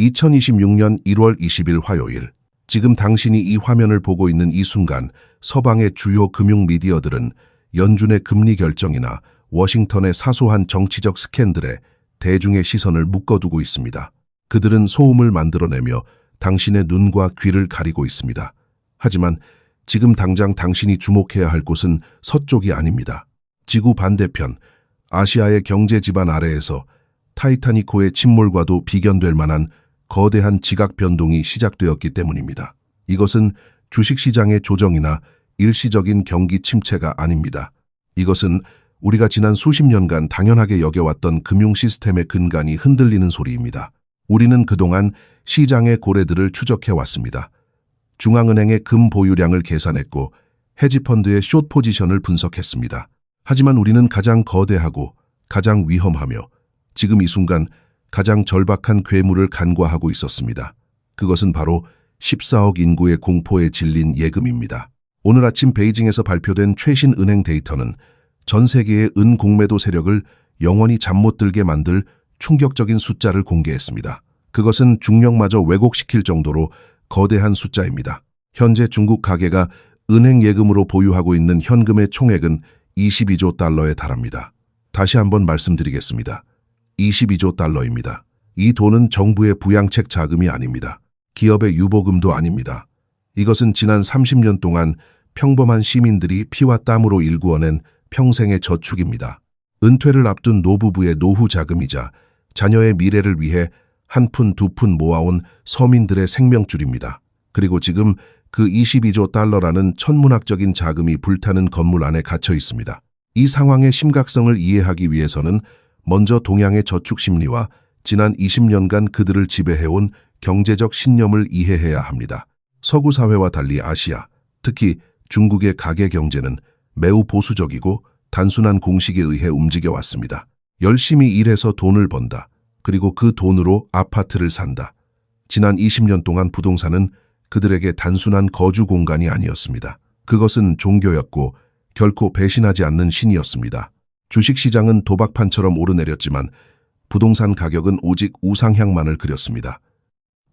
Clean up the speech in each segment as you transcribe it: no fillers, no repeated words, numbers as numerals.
2026년 1월 20일 화요일, 지금 당신이 이 화면을 보고 있는 이 순간 서방의 주요 금융 미디어들은 연준의 금리 결정이나 워싱턴의 사소한 정치적 스캔들에 대중의 시선을 묶어두고 있습니다. 그들은 소음을 만들어내며 당신의 눈과 귀를 가리고 있습니다. 하지만 지금 당장 당신이 주목해야 할 곳은 서쪽이 아닙니다. 지구 반대편, 아시아의 경제 지반 아래에서 타이타닉호의 침몰과도 비견될 만한 거대한 지각 변동이 시작되었기 때문입니다. 이것은 주식시장의 조정이나 일시적인 경기 침체가 아닙니다. 이것은 우리가 지난 수십 년간 당연하게 여겨왔던 금융 시스템의 근간이 흔들리는 소리입니다. 우리는 그동안 시장의 고래들을 추적해왔습니다. 중앙은행의 금 보유량을 계산했고 헤지펀드의 숏 포지션을 분석했습니다. 하지만 우리는 가장 거대하고 가장 위험하며 지금 이 순간 가장 절박한 괴물을 간과하고 있었습니다. 그것은 바로 14억 인구의 공포에 질린 예금입니다. 오늘 아침 베이징에서 발표된 최신 은행 데이터는 전 세계의 은 공매도 세력을 영원히 잠 못 들게 만들 충격적인 숫자를 공개했습니다. 그것은 중력마저 왜곡시킬 정도로 거대한 숫자입니다. 현재 중국 가계가 은행 예금으로 보유하고 있는 현금의 총액은 22조 달러에 달합니다. 다시 한번 말씀드리겠습니다. 22조 달러입니다. 이 돈은 정부의 부양책 자금이 아닙니다. 기업의 유보금도 아닙니다. 이것은 지난 30년 동안 평범한 시민들이 피와 땀으로 일구어낸 평생의 저축입니다. 은퇴를 앞둔 노부부의 노후 자금이자 자녀의 미래를 위해 한 푼 두 푼 모아온 서민들의 생명줄입니다. 그리고 지금 그 22조 달러라는 천문학적인 자금이 불타는 건물 안에 갇혀 있습니다. 이 상황의 심각성을 이해하기 위해서는 먼저 동양의 저축 심리와 지난 20년간 그들을 지배해온 경제적 신념을 이해해야 합니다. 서구 사회와 달리 아시아, 특히 중국의 가계 경제는 매우 보수적이고 단순한 공식에 의해 움직여왔습니다. 열심히 일해서 돈을 번다. 그리고 그 돈으로 아파트를 산다. 지난 20년 동안 부동산은 그들에게 단순한 거주 공간이 아니었습니다. 그것은 종교였고 결코 배신하지 않는 신이었습니다. 주식시장은 도박판처럼 오르내렸지만 부동산 가격은 오직 우상향만을 그렸습니다.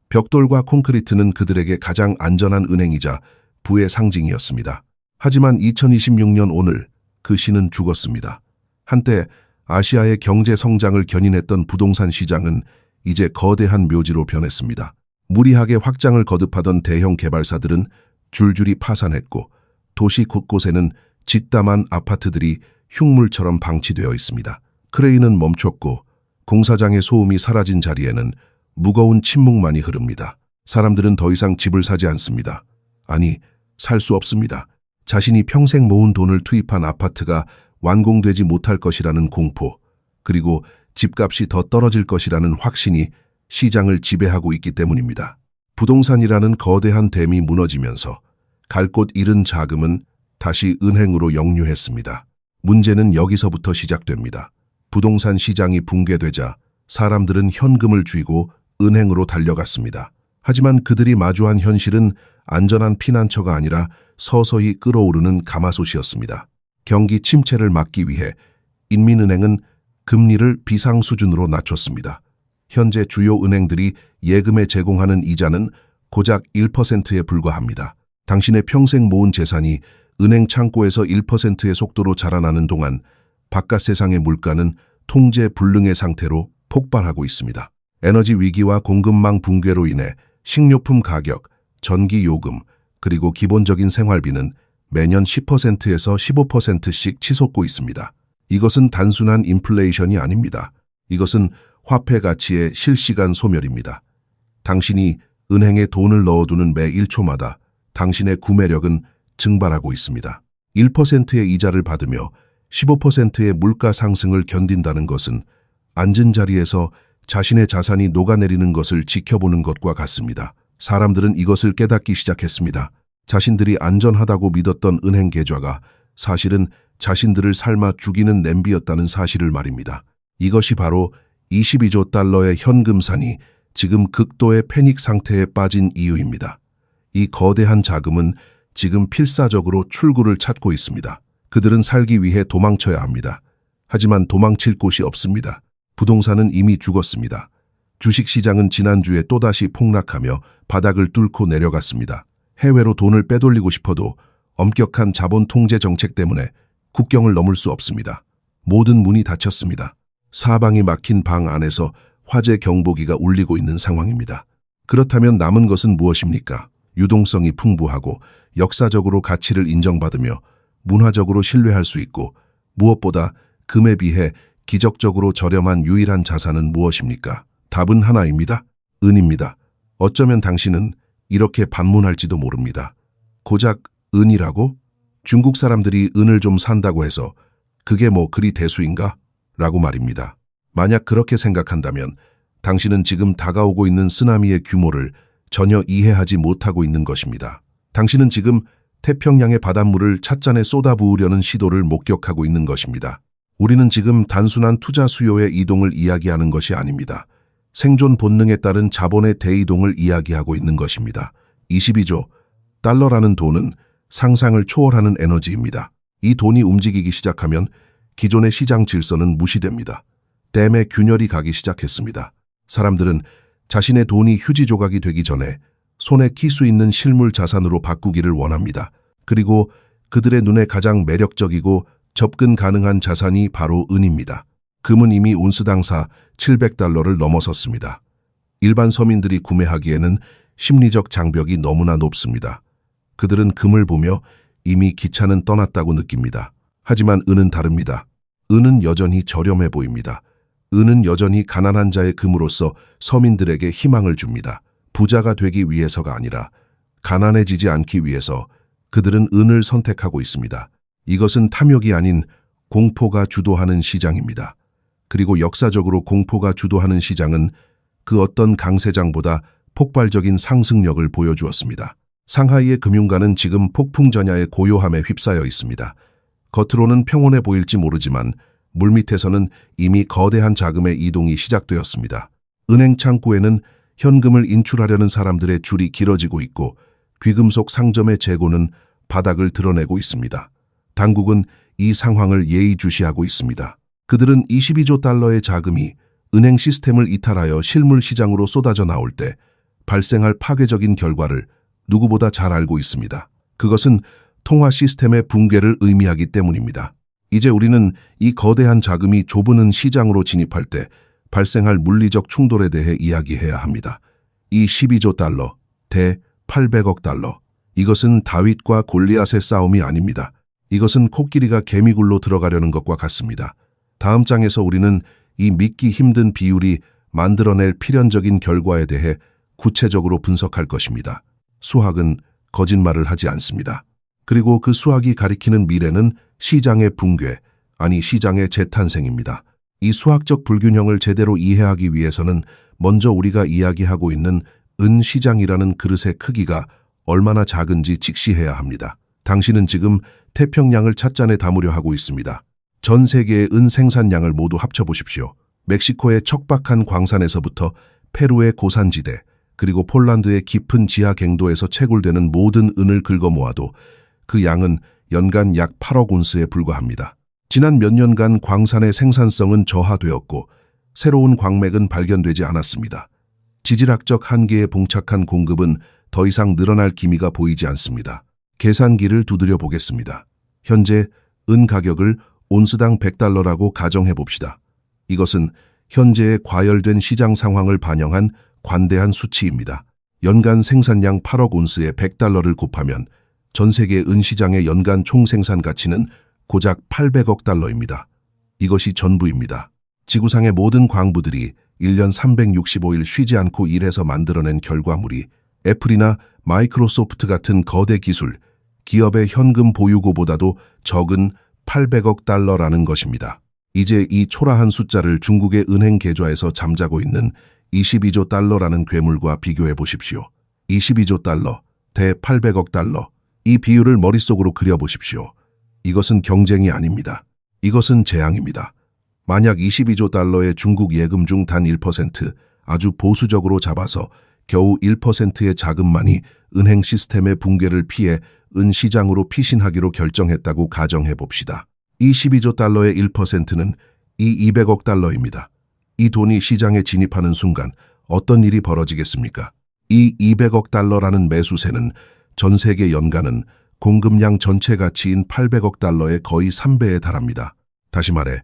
벽돌과 콘크리트는 그들에게 가장 안전한 은행이자 부의 상징이었습니다. 하지만 2026년 오늘 그 신은 죽었습니다. 한때 아시아의 경제 성장을 견인했던 부동산 시장은 이제 거대한 묘지로 변했습니다. 무리하게 확장을 거듭하던 대형 개발사들은 줄줄이 파산했고 도시 곳곳에는 짓담한 아파트들이 흉물처럼 방치되어 있습니다. 크레인은 멈췄고 공사장의 소음이 사라진 자리에는 무거운 침묵만이 흐릅니다. 사람들은 더 이상 집을 사지 않습니다. 아니, 살 수 없습니다. 자신이 평생 모은 돈을 투입한 아파트가 완공되지 못할 것이라는 공포, 그리고 집값이 더 떨어질 것이라는 확신이 시장을 지배하고 있기 때문입니다. 부동산이라는 거대한 댐이 무너지면서 갈 곳 잃은 자금은 다시 은행으로 역류했습니다. 문제는 여기서부터 시작됩니다. 부동산 시장이 붕괴되자 사람들은 현금을 쥐고 은행으로 달려갔습니다. 하지만 그들이 마주한 현실은 안전한 피난처가 아니라 서서히 끓어오르는 가마솥이었습니다. 경기 침체를 막기 위해 인민은행은 금리를 비상 수준으로 낮췄습니다. 현재 주요 은행들이 예금에 제공하는 이자는 고작 1%에 불과합니다. 당신의 평생 모은 재산이 은행 창고에서 1%의 속도로 자라나는 동안 바깥 세상의 물가는 통제 불능의 상태로 폭발하고 있습니다. 에너지 위기와 공급망 붕괴로 인해 식료품 가격, 전기 요금, 그리고 기본적인 생활비는 매년 10%에서 15%씩 치솟고 있습니다. 이것은 단순한 인플레이션이 아닙니다. 이것은 화폐 가치의 실시간 소멸입니다. 당신이 은행에 돈을 넣어두는 매 1초마다 당신의 구매력은 증발하고 있습니다. 1%의 이자를 받으며 15%의 물가 상승을 견딘다는 것은 앉은 자리에서 자신의 자산이 녹아내리는 것을 지켜보는 것과 같습니다. 사람들은 이것을 깨닫기 시작했습니다. 자신들이 안전하다고 믿었던 은행 계좌가 사실은 자신들을 삶아 죽이는 냄비였다는 사실을 말입니다. 이것이 바로 22조 달러의 현금산이 지금 극도의 패닉 상태에 빠진 이유입니다. 이 거대한 자금은 지금 필사적으로 출구를 찾고 있습니다. 그들은 살기 위해 도망쳐야 합니다. 하지만 도망칠 곳이 없습니다. 부동산은 이미 죽었습니다. 주식시장은 지난주에 또다시 폭락하며 바닥을 뚫고 내려갔습니다. 해외로 돈을 빼돌리고 싶어도 엄격한 자본 통제 정책 때문에 국경을 넘을 수 없습니다. 모든 문이 닫혔습니다. 사방이 막힌 방 안에서 화재 경보기가 울리고 있는 상황입니다. 그렇다면 남은 것은 무엇입니까? 유동성이 풍부하고 역사적으로 가치를 인정받으며 문화적으로 신뢰할 수 있고 무엇보다 금에 비해 기적적으로 저렴한 유일한 자산은 무엇입니까? 답은 하나입니다. 은입니다. 어쩌면 당신은 이렇게 반문할지도 모릅니다. 고작 은이라고? 중국 사람들이 은을 좀 산다고 해서 그게 뭐 그리 대수인가? 라고 말입니다. 만약 그렇게 생각한다면 당신은 지금 다가오고 있는 쓰나미의 규모를 전혀 이해하지 못하고 있는 것입니다. 당신은 지금 태평양의 바닷물을 찻잔에 쏟아부으려는 시도를 목격하고 있는 것입니다. 우리는 지금 단순한 투자 수요의 이동을 이야기하는 것이 아닙니다. 생존 본능에 따른 자본의 대이동을 이야기하고 있는 것입니다. 22조 달러라는 돈은 상상을 초월하는 에너지입니다. 이 돈이 움직이기 시작하면 기존의 시장 질서는 무시됩니다. 댐에 균열이 가기 시작했습니다. 사람들은 자신의 돈이 휴지 조각이 되기 전에 손에 키 수 있는 실물 자산으로 바꾸기를 원합니다. 그리고 그들의 눈에 가장 매력적이고 접근 가능한 자산이 바로 은입니다. 금은 이미 온스당 700달러를 넘어섰습니다. 일반 서민들이 구매하기에는 심리적 장벽이 너무나 높습니다. 그들은 금을 보며 이미 기차는 떠났다고 느낍니다. 하지만 은은 다릅니다. 은은 여전히 저렴해 보입니다. 은은 여전히 가난한 자의 금으로서 서민들에게 희망을 줍니다. 부자가 되기 위해서가 아니라 가난해지지 않기 위해서 그들은 은을 선택하고 있습니다. 이것은 탐욕이 아닌 공포가 주도하는 시장입니다. 그리고 역사적으로 공포가 주도하는 시장은 그 어떤 강세장보다 폭발적인 상승력을 보여주었습니다. 상하이의 금융가는 지금 폭풍전야의 고요함에 휩싸여 있습니다. 겉으로는 평온해 보일지 모르지만 물밑에서는 이미 거대한 자금의 이동이 시작되었습니다. 은행 창구에는 현금을 인출하려는 사람들의 줄이 길어지고 있고 귀금속 상점의 재고는 바닥을 드러내고 있습니다. 당국은 이 상황을 예의주시하고 있습니다. 그들은 22조 달러의 자금이 은행 시스템을 이탈하여 실물 시장으로 쏟아져 나올 때 발생할 파괴적인 결과를 누구보다 잘 알고 있습니다. 그것은 통화 시스템의 붕괴를 의미하기 때문입니다. 이제 우리는 이 거대한 자금이 좁은 시장으로 진입할 때 발생할 물리적 충돌에 대해 이야기해야 합니다. 이 12조 달러, 대 800억 달러. 이것은 다윗과 골리앗의 싸움이 아닙니다. 이것은 코끼리가 개미굴로 들어가려는 것과 같습니다. 다음 장에서 우리는 이 믿기 힘든 비율이 만들어낼 필연적인 결과에 대해 구체적으로 분석할 것입니다. 수학은 거짓말을 하지 않습니다. 그리고 그 수학이 가리키는 미래는 시장의 붕괴, 아니 시장의 재탄생입니다. 이 수학적 불균형을 제대로 이해하기 위해서는 먼저 우리가 이야기하고 있는 은 시장이라는 그릇의 크기가 얼마나 작은지 직시해야 합니다. 당신은 지금 태평양을 찻잔에 담으려 하고 있습니다. 전 세계의 은 생산량을 모두 합쳐보십시오. 멕시코의 척박한 광산에서부터 페루의 고산지대, 그리고 폴란드의 깊은 지하 갱도에서 채굴되는 모든 은을 긁어 모아도 그 양은 연간 약 8억 온스에 불과합니다. 지난 몇 년간 광산의 생산성은 저하되었고 새로운 광맥은 발견되지 않았습니다. 지질학적 한계에 봉착한 공급은 더 이상 늘어날 기미가 보이지 않습니다. 계산기를 두드려 보겠습니다. 현재 은 가격을 온스당 100달러라고 가정해 봅시다. 이것은 현재의 과열된 시장 상황을 반영한 관대한 수치입니다. 연간 생산량 8억 온스에 100달러를 곱하면 전 세계 은 시장의 연간 총생산 가치는 고작 800억 달러입니다. 이것이 전부입니다. 지구상의 모든 광부들이 1년 365일 쉬지 않고 일해서 만들어낸 결과물이 애플이나 마이크로소프트 같은 거대 기술, 기업의 현금 보유고보다도 적은 800억 달러라는 것입니다. 이제 이 초라한 숫자를 중국의 은행 계좌에서 잠자고 있는 22조 달러라는 괴물과 비교해 보십시오. 22조 달러, 대 800억 달러. 이 비율을 머릿속으로 그려보십시오. 이것은 경쟁이 아닙니다. 이것은 재앙입니다. 만약 22조 달러의 중국 예금 중 단 1%, 아주 보수적으로 잡아서 겨우 1%의 자금만이 은행 시스템의 붕괴를 피해 은 시장으로 피신하기로 결정했다고 가정해 봅시다. 이 12조 달러의 1%는 이 200억 달러입니다. 이 돈이 시장에 진입하는 순간 어떤 일이 벌어지겠습니까? 이 200억 달러라는 매수세는 전 세계 연간은 공급량 전체 가치인 800억 달러의 거의 3배에 달합니다. 다시 말해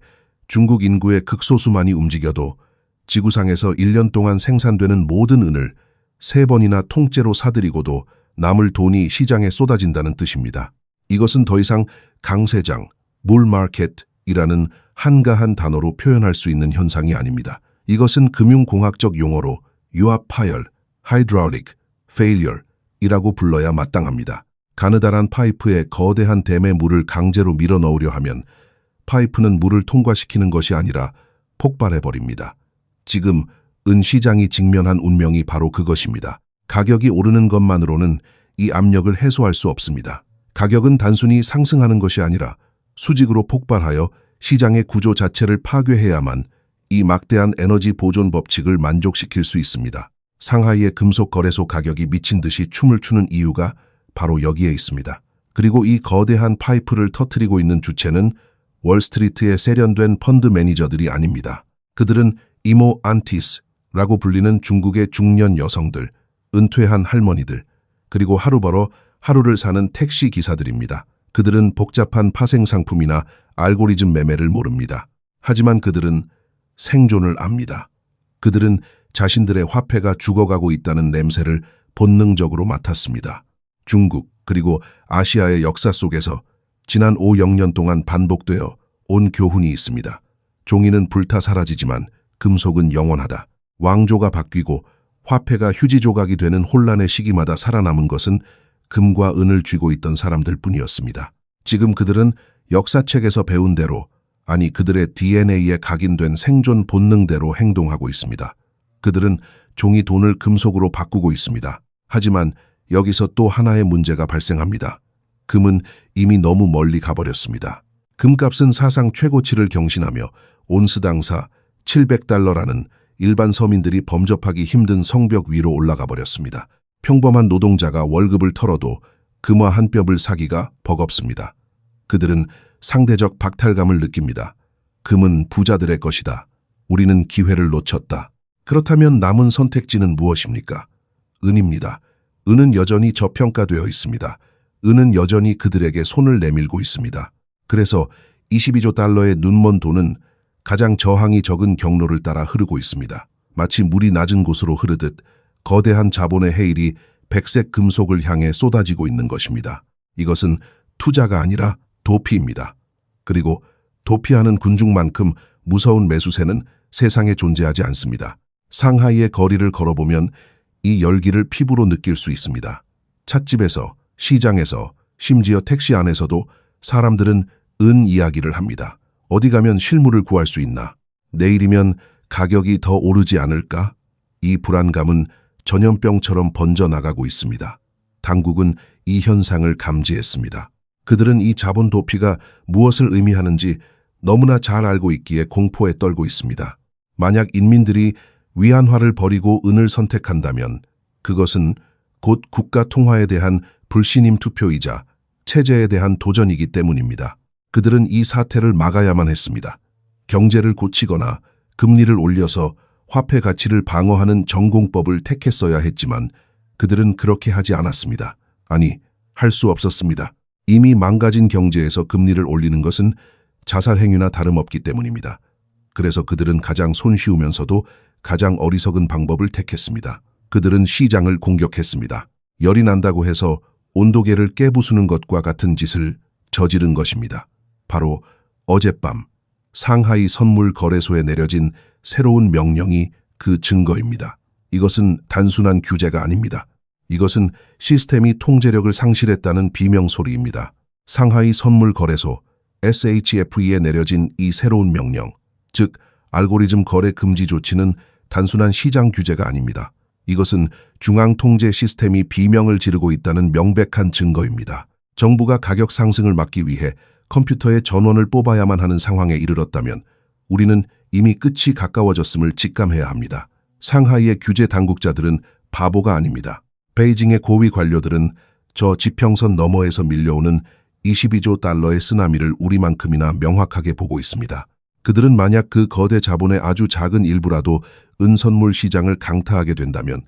중국 인구의 극소수만이 움직여도 지구상에서 1년 동안 생산되는 모든 은을 3번이나 통째로 사들이고도 남을 돈이 시장에 쏟아진다는 뜻입니다. 이것은 더 이상 강세장, 물마켓이라는 한가한 단어로 표현할 수 있는 현상이 아닙니다. 이것은 금융공학적 용어로 유압 파열, hydraulic failure이라고 불러야 마땅합니다. 가느다란 파이프에 거대한 댐의 물을 강제로 밀어 넣으려 하면 파이프는 물을 통과시키는 것이 아니라 폭발해버립니다. 지금 은시장이 직면한 운명이 바로 그것입니다. 가격이 오르는 것만으로는 이 압력을 해소할 수 없습니다. 가격은 단순히 상승하는 것이 아니라 수직으로 폭발하여 시장의 구조 자체를 파괴해야만 이 막대한 에너지 보존 법칙을 만족시킬 수 있습니다. 상하이의 금속 거래소 가격이 미친 듯이 춤을 추는 이유가 바로 여기에 있습니다. 그리고 이 거대한 파이프를 터뜨리고 있는 주체는 월스트리트에 세련된 펀드 매니저들이 아닙니다. 그들은 이모 안티스라고 불리는 중국의 중년 여성들, 은퇴한 할머니들, 그리고 하루 벌어 하루를 사는 택시 기사들입니다. 그들은 복잡한 파생 상품이나 알고리즘 매매를 모릅니다. 하지만 그들은 생존을 압니다. 그들은 자신들의 화폐가 죽어가고 있다는 냄새를 본능적으로 맡았습니다. 중국 그리고 아시아의 역사 속에서 지난 5영년 동안 반복되어 온 교훈이 있습니다. 종이는 불타 사라지지만 금속은 영원하다. 왕조가 바뀌고 화폐가 휴지 조각이 되는 혼란의 시기마다 살아남은 것은 금과 은을 쥐고 있던 사람들 뿐이었습니다. 지금 그들은 역사책에서 배운 대로, 아니 그들의 DNA에 각인된 생존 본능대로 행동하고 있습니다. 그들은 종이 돈을 금속으로 바꾸고 있습니다. 하지만 여기서 또 하나의 문제가 발생합니다. 금은 이미 너무 멀리 가버렸습니다. 금값은 사상 최고치를 경신하며 온스당 700달러라는 일반 서민들이 범접하기 힘든 성벽 위로 올라가 버렸습니다. 평범한 노동자가 월급을 털어도 금화 한 뼘을 사기가 버겁습니다. 그들은 상대적 박탈감을 느낍니다. 금은 부자들의 것이다. 우리는 기회를 놓쳤다. 그렇다면 남은 선택지는 무엇입니까? 은입니다. 은은 여전히 저평가되어 있습니다. 은은 여전히 그들에게 손을 내밀고 있습니다. 그래서 22조 달러의 눈먼 돈은 가장 저항이 적은 경로를 따라 흐르고 있습니다. 마치 물이 낮은 곳으로 흐르듯 거대한 자본의 해일이 백색 금속을 향해 쏟아지고 있는 것입니다. 이것은 투자가 아니라 도피입니다. 그리고 도피하는 군중만큼 무서운 매수세는 세상에 존재하지 않습니다. 상하이의 거리를 걸어보면 이 열기를 피부로 느낄 수 있습니다. 찻집에서, 시장에서, 심지어 택시 안에서도 사람들은 은 이야기를 합니다. 어디 가면 실물을 구할 수 있나? 내일이면 가격이 더 오르지 않을까? 이 불안감은 전염병처럼 번져나가고 있습니다. 당국은 이 현상을 감지했습니다. 그들은 이 자본 도피가 무엇을 의미하는지 너무나 잘 알고 있기에 공포에 떨고 있습니다. 만약 인민들이 위안화를 버리고 은을 선택한다면 그것은 곧 국가 통화에 대한 불신임 투표이자 체제에 대한 도전이기 때문입니다. 그들은 이 사태를 막아야만 했습니다. 경제를 고치거나 금리를 올려서 화폐 가치를 방어하는 전공법을 택했어야 했지만 그들은 그렇게 하지 않았습니다. 아니, 할 수 없었습니다. 이미 망가진 경제에서 금리를 올리는 것은 자살 행위나 다름없기 때문입니다. 그래서 그들은 가장 손쉬우면서도 가장 어리석은 방법을 택했습니다. 그들은 시장을 공격했습니다. 열이 난다고 해서 온도계를 깨부수는 것과 같은 짓을 저지른 것입니다. 바로 어젯밤 상하이 선물 거래소에 내려진 새로운 명령이 그 증거입니다. 이것은 단순한 규제가 아닙니다. 이것은 시스템이 통제력을 상실했다는 비명소리입니다. 상하이 선물 거래소 SHFE에 내려진 이 새로운 명령, 즉 알고리즘 거래 금지 조치는 단순한 시장 규제가 아닙니다. 이것은 중앙 통제 시스템이 비명을 지르고 있다는 명백한 증거입니다. 정부가 가격 상승을 막기 위해 컴퓨터에 전원을 뽑아야만 하는 상황에 이르렀다면 우리는 이미 끝이 가까워졌음을 직감해야 합니다. 상하이의 규제 당국자들은 바보가 아닙니다. 베이징의 고위 관료들은 저 지평선 너머에서 밀려오는 22조 달러의 쓰나미를 우리만큼이나 명확하게 보고 있습니다. 그들은 만약 그 거대 자본의 아주 작은 일부라도 은선물 시장을 강타하게 된다면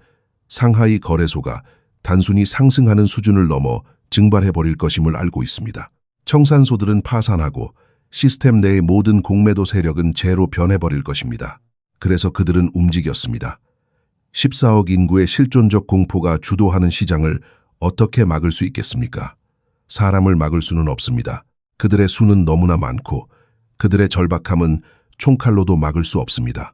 상하이 거래소가 단순히 상승하는 수준을 넘어 증발해버릴 것임을 알고 있습니다. 청산소들은 파산하고 시스템 내의 모든 공매도 세력은 재로 변해버릴 것입니다. 그래서 그들은 움직였습니다. 14억 인구의 실존적 공포가 주도하는 시장을 어떻게 막을 수 있겠습니까? 사람을 막을 수는 없습니다. 그들의 수는 너무나 많고 그들의 절박함은 총칼로도 막을 수 없습니다.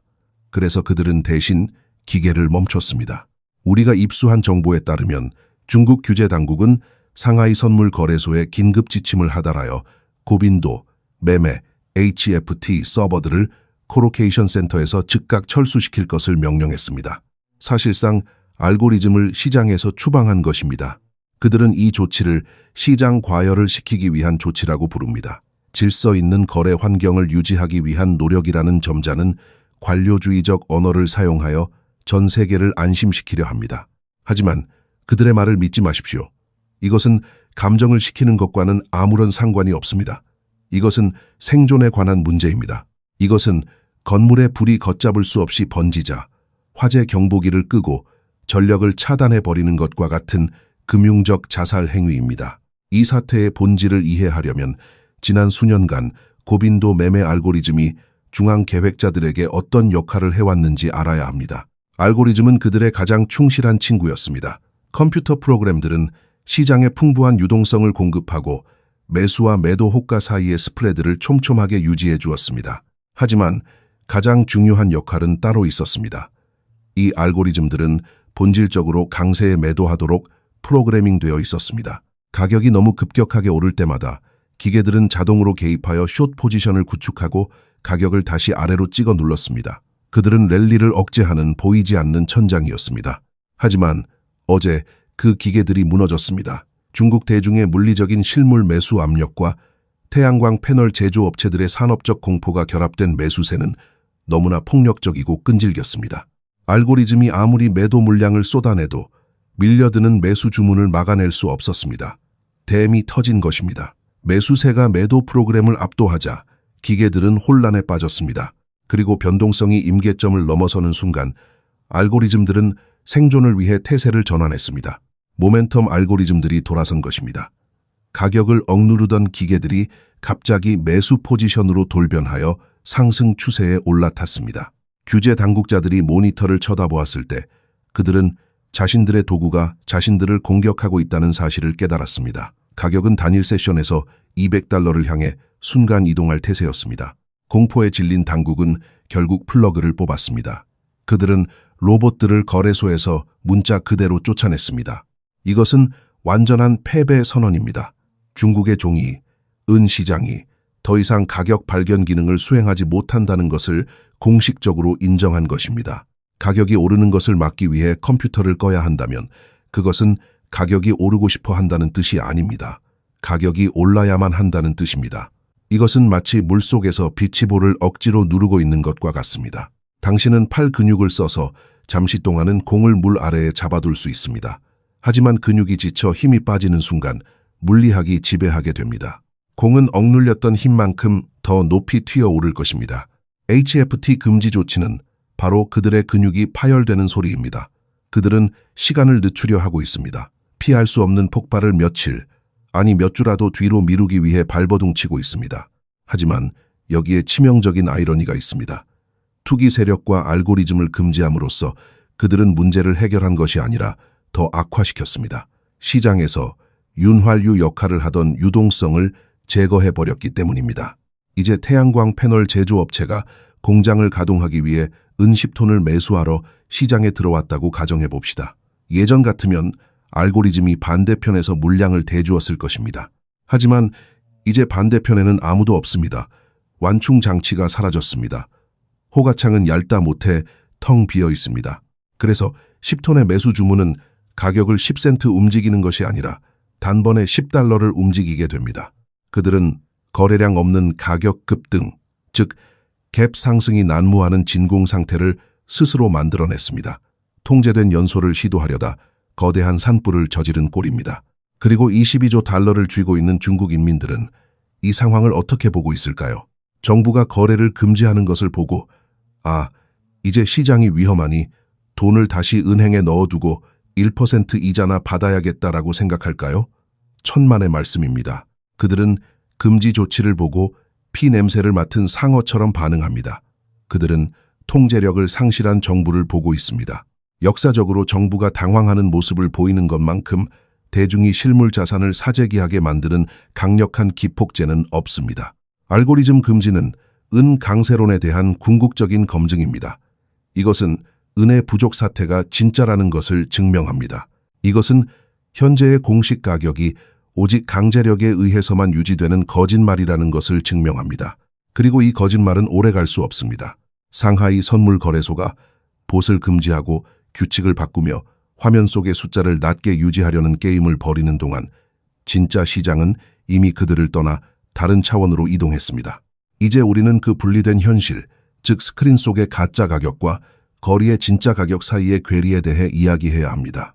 그래서 그들은 대신 기계를 멈췄습니다. 우리가 입수한 정보에 따르면 중국 규제 당국은 상하이 선물 거래소에 긴급 지침을 하달하여 고빈도, 매매, HFT 서버들을 코로케이션 센터에서 즉각 철수시킬 것을 명령했습니다. 사실상 알고리즘을 시장에서 추방한 것입니다. 그들은 이 조치를 시장 과열을 시키기 위한 조치라고 부릅니다. 질서 있는 거래 환경을 유지하기 위한 노력이라는 점자는 관료주의적 언어를 사용하여 전 세계를 안심시키려 합니다. 하지만 그들의 말을 믿지 마십시오. 이것은 감정을 식히는 것과는 아무런 상관이 없습니다. 이것은 생존에 관한 문제입니다. 이것은 건물의 불이 걷잡을 수 없이 번지자 화재 경보기를 끄고 전력을 차단해버리는 것과 같은 금융적 자살 행위입니다. 이 사태의 본질을 이해하려면 지난 수년간 고빈도 매매 알고리즘이 중앙 계획자들에게 어떤 역할을 해왔는지 알아야 합니다. 알고리즘은 그들의 가장 충실한 친구였습니다. 컴퓨터 프로그램들은 시장에 풍부한 유동성을 공급하고 매수와 매도 호가 사이의 스프레드를 촘촘하게 유지해 주었습니다. 하지만 가장 중요한 역할은 따로 있었습니다. 이 알고리즘들은 본질적으로 강세에 매도하도록 프로그래밍되어 있었습니다. 가격이 너무 급격하게 오를 때마다 기계들은 자동으로 개입하여 숏 포지션을 구축하고 가격을 다시 아래로 찍어 눌렀습니다. 그들은 랠리를 억제하는 보이지 않는 천장이었습니다. 하지만 어제 그 기계들이 무너졌습니다. 중국 대중의 물리적인 실물 매수 압력과 태양광 패널 제조업체들의 산업적 공포가 결합된 매수세는 너무나 폭력적이고 끈질겼습니다. 알고리즘이 아무리 매도 물량을 쏟아내도 밀려드는 매수 주문을 막아낼 수 없었습니다. 댐이 터진 것입니다. 매수세가 매도 프로그램을 압도하자 기계들은 혼란에 빠졌습니다. 그리고 변동성이 임계점을 넘어서는 순간 알고리즘들은 생존을 위해 태세를 전환했습니다. 모멘텀 알고리즘들이 돌아선 것입니다. 가격을 억누르던 기계들이 갑자기 매수 포지션으로 돌변하여 상승 추세에 올라탔습니다. 규제 당국자들이 모니터를 쳐다보았을 때 그들은 자신들의 도구가 자신들을 공격하고 있다는 사실을 깨달았습니다. 가격은 단일 세션에서 200달러를 향해 순간 이동할 태세였습니다. 공포에 질린 당국은 결국 플러그를 뽑았습니다. 그들은 로봇들을 거래소에서 문자 그대로 쫓아냈습니다. 이것은 완전한 패배 선언입니다. 중국의 종이, 은 시장이 더 이상 가격 발견 기능을 수행하지 못한다는 것을 공식적으로 인정한 것입니다. 가격이 오르는 것을 막기 위해 컴퓨터를 꺼야 한다면 그것은 가격이 오르고 싶어 한다는 뜻이 아닙니다. 가격이 올라야만 한다는 뜻입니다. 이것은 마치 물속에서 비치볼을 억지로 누르고 있는 것과 같습니다. 당신은 팔 근육을 써서 잠시 동안은 공을 물 아래에 잡아둘 수 있습니다. 하지만 근육이 지쳐 힘이 빠지는 순간 물리학이 지배하게 됩니다. 공은 억눌렸던 힘만큼 더 높이 튀어오를 것입니다. HFT 금지 조치는 바로 그들의 근육이 파열되는 소리입니다. 그들은 시간을 늦추려 하고 있습니다. 피할 수 없는 폭발을 며칠, 아니 몇 주라도 뒤로 미루기 위해 발버둥치고 있습니다. 하지만 여기에 치명적인 아이러니가 있습니다. 투기 세력과 알고리즘을 금지함으로써 그들은 문제를 해결한 것이 아니라 더 악화시켰습니다. 시장에서 윤활유 역할을 하던 유동성을 제거해버렸기 때문입니다. 이제 태양광 패널 제조업체가 공장을 가동하기 위해 은 10톤을 매수하러 시장에 들어왔다고 가정해봅시다. 예전 같으면 알고리즘이 반대편에서 물량을 대주었을 것입니다. 하지만 이제 반대편에는 아무도 없습니다. 완충 장치가 사라졌습니다. 호가창은 얇다 못해 텅 비어 있습니다. 그래서 10톤의 매수 주문은 가격을 10센트 움직이는 것이 아니라 단번에 10달러를 움직이게 됩니다. 그들은 거래량 없는 가격 급등, 즉 갭 상승이 난무하는 진공 상태를 스스로 만들어냈습니다. 통제된 연소를 시도하려다 거대한 산불을 저지른 꼴입니다. 그리고 22조 달러를 쥐고 있는 중국 인민들은 이 상황을 어떻게 보고 있을까요? 정부가 거래를 금지하는 것을 보고 아, 이제 시장이 위험하니 돈을 다시 은행에 넣어두고 1% 이자나 받아야겠다라고 생각할까요? 천만의 말씀입니다. 그들은 금지 조치를 보고 피 냄새를 맡은 상어처럼 반응합니다. 그들은 통제력을 상실한 정부를 보고 있습니다. 역사적으로 정부가 당황하는 모습을 보이는 것만큼 대중이 실물 자산을 사재기하게 만드는 강력한 기폭제는 없습니다. 알고리즘 금지는 은 강세론에 대한 궁극적인 검증입니다. 이것은 은의 부족 사태가 진짜라는 것을 증명합니다. 이것은 현재의 공식 가격이 오직 강제력에 의해서만 유지되는 거짓말이라는 것을 증명합니다. 그리고 이 거짓말은 오래갈 수 없습니다. 상하이 선물 거래소가 봇을 금지하고 규칙을 바꾸며 화면 속의 숫자를 낮게 유지하려는 게임을 벌이는 동안 진짜 시장은 이미 그들을 떠나 다른 차원으로 이동했습니다. 이제 우리는 그 분리된 현실, 즉 스크린 속의 가짜 가격과 거리의 진짜 가격 사이의 괴리에 대해 이야기해야 합니다.